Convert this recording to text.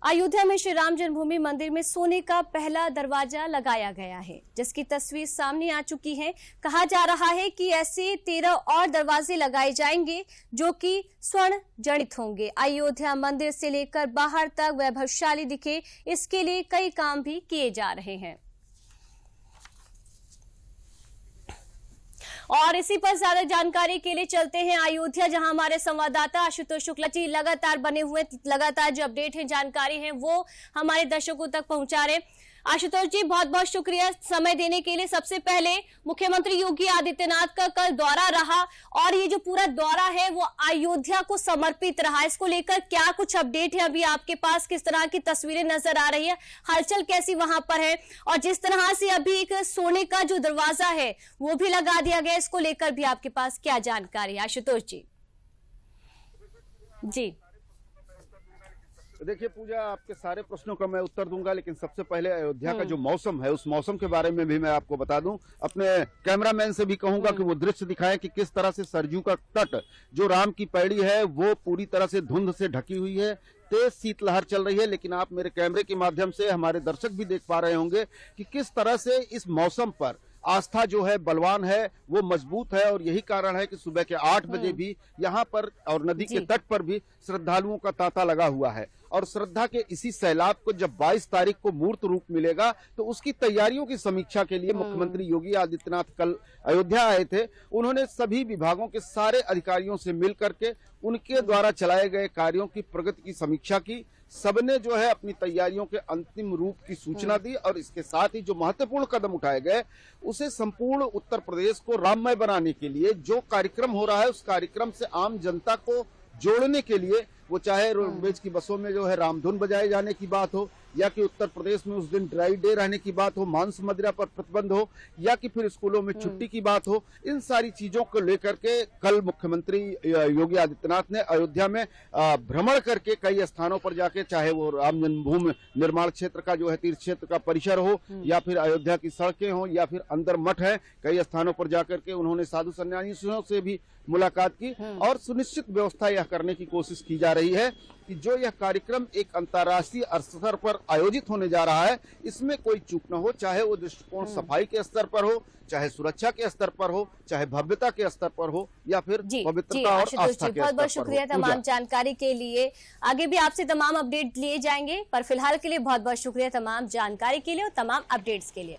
अयोध्या में श्री राम जन्मभूमि मंदिर में सोने का पहला दरवाजा लगाया गया है, जिसकी तस्वीर सामने आ चुकी है। कहा जा रहा है कि ऐसे 13 और दरवाजे लगाए जाएंगे जो कि स्वर्ण जड़ित होंगे। अयोध्या मंदिर से लेकर बाहर तक वैभवशाली दिखे, इसके लिए कई काम भी किए जा रहे हैं। और इसी पर ज्यादा जानकारी के लिए चलते हैं अयोध्या, जहां हमारे संवाददाता आशुतोष शुक्ला जी लगातार बने हुए, लगातार जो अपडेट है, जानकारी है, वो हमारे दर्शकों तक पहुंचा रहे। आशुतोष जी, बहुत बहुत शुक्रिया समय देने के लिए। सबसे पहले मुख्यमंत्री योगी आदित्यनाथ का कल दौरा रहा और ये जो पूरा दौरा है वो अयोध्या को समर्पित रहा। इसको लेकर क्या कुछ अपडेट है अभी आपके पास? किस तरह की तस्वीरें नजर आ रही है, हलचल कैसी वहां पर है? और जिस तरह से अभी एक सोने का जो दरवाजा है वो भी लगा दिया गया, इसको लेकर भी आपके पास क्या जानकारी है आशुतोष जी? जी देखिए पूजा, आपके सारे प्रश्नों का मैं उत्तर दूंगा, लेकिन सबसे पहले अयोध्या का जो मौसम है उस मौसम के बारे में भी मैं आपको बता दूं। अपने कैमरामैन से भी कहूंगा कि वो दृश्य दिखाएं कि किस तरह से सरजू का तट, जो राम की पैड़ी है, वो पूरी तरह से धुंध से ढकी हुई है। तेज शीतलहर चल रही है, लेकिन आप मेरे कैमरे के माध्यम से हमारे दर्शक भी देख पा रहे होंगे कि किस तरह से इस मौसम पर आस्था जो है बलवान है, वो मजबूत है। और यही कारण है कि सुबह के 8 बजे भी यहाँ पर और नदी के तट पर भी श्रद्धालुओं का तांता लगा हुआ है। और श्रद्धा के इसी सैलाब को जब 22 तारीख को मूर्त रूप मिलेगा तो उसकी तैयारियों की समीक्षा के लिए मुख्यमंत्री योगी आदित्यनाथ कल अयोध्या आए थे। उन्होंने सभी विभागों के सारे अधिकारियों से मिल करके उनके द्वारा चलाए गए कार्यों की प्रगति की समीक्षा की। सबने जो है अपनी तैयारियों के अंतिम रूप की सूचना दी और इसके साथ ही जो महत्वपूर्ण कदम उठाए गए उसे संपूर्ण उत्तर प्रदेश को राममय बनाने के लिए जो कार्यक्रम हो रहा है, उस कार्यक्रम से आम जनता को जोड़ने के लिए, वो चाहे रोडवेज की बसों में जो है रामधुन बजाए जाने की बात हो, या कि उत्तर प्रदेश में उस दिन ड्राई डे रहने की बात हो, मांस मदिरा पर प्रतिबंध हो, या कि फिर स्कूलों में छुट्टी की बात हो, इन सारी चीजों को लेकर के कल मुख्यमंत्री योगी आदित्यनाथ ने अयोध्या में भ्रमण करके कई स्थानों पर जाके, चाहे वो राम जन्मभूमि निर्माण क्षेत्र का जो है तीर्थ क्षेत्र का परिसर हो, या फिर अयोध्या की सड़कें हो, या फिर अंदर मठ है, कई स्थानों पर जाकर के उन्होंने साधु सन्यासियों से भी मुलाकात की और सुनिश्चित व्यवस्था यह करने की कोशिश की जा रही है कि जो यह कार्यक्रम एक अंतर्राष्ट्रीय स्तर पर आयोजित होने जा रहा है, इसमें कोई चूक न हो, चाहे वो दृष्टिकोण सफाई के स्तर पर हो, चाहे सुरक्षा के स्तर पर हो, चाहे भव्यता के स्तर पर हो, या फिर पवित्रता और आस्था के स्तर पर हो। बहुत बहुत शुक्रिया तमाम जानकारी के लिए। आगे भी आपसे तमाम अपडेट लिए जाएंगे, पर फिलहाल के लिए बहुत बहुत शुक्रिया तमाम जानकारी के लिए और तमाम अपडेट्स के लिए।